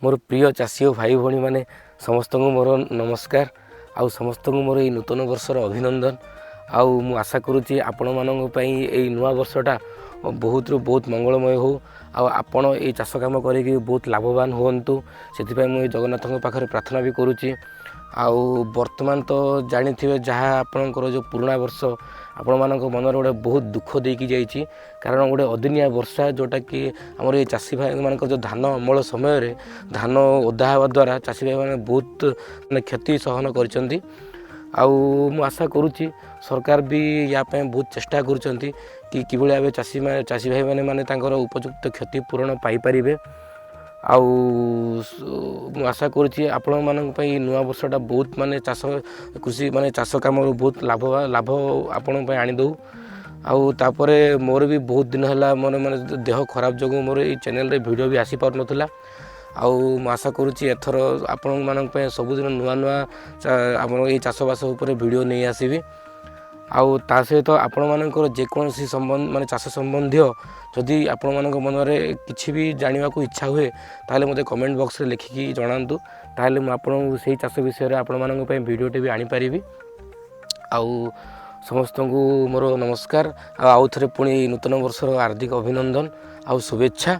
मोर प्रिय चाषी और भाई भाई मैंने समस्त को मोर नमस्कार आउ समस्त को मोर ये नूतन वर्षर अभिनंदन। आउ मु आशा करुच्ची आपण मानी नुआ वर्षटा बहुत बहुत मंगलमय हो आपण ये चाष कम कर बहुत लाभवान हूँ से मुझे जगन्नाथ पाखे प्रार्थना भी करुच्ची। आउ वर्तमान तो जानी थे जहाँ आपणकर जो पुराणा वर्ष आपण मान मनरे गोटे बहुत दुख देकी जाइए कारण गोटे अदिनिया वर्षा जोटा कि आमर ये चाषी भाई मान जो धान अमल समय धान ओदा हवा द्वारा चाषी भाई मैंने बहुत माने क्षति सहन कर आशा करुच्ची सरकार भी या बहुत चेष्टा करुँच कि किभली भाव चाषी भाई मैंने उपयुक्त क्षतिपूरण पाइपर। आशा करुच्ची आपण मानी नुआ वर्षटा बहुत माने चाष कृषि माने चाष कम बहुत लाभ आपण आनीदू। आउे मोर भी बहुत दिन है मोर माने देह खराब जो मोर ये चैनल रे वीडियो भी आसी पार नथिला। आशा करुच्ची एथर आपण मान सबुदिन नुआ नुआ आम ये चाषबास वीडियो नहीं आसबि। ता सहित आपण मानकर जेकोसी संबंध माने चाष संबंधी जदि आपण मान मनरे किसी भी जानवा को इच्छा हुए ताले मते कमेंट बॉक्स रे लिखिकी जणांतु ताले मु आपण से चाष विषय आपण मान वीडियोटे भी आनीपारि। समस्त को मोर नमस्कार आउ थे पुणी नूतन वर्षर हार्दिक अभिनंदन आ शुभेच्छा।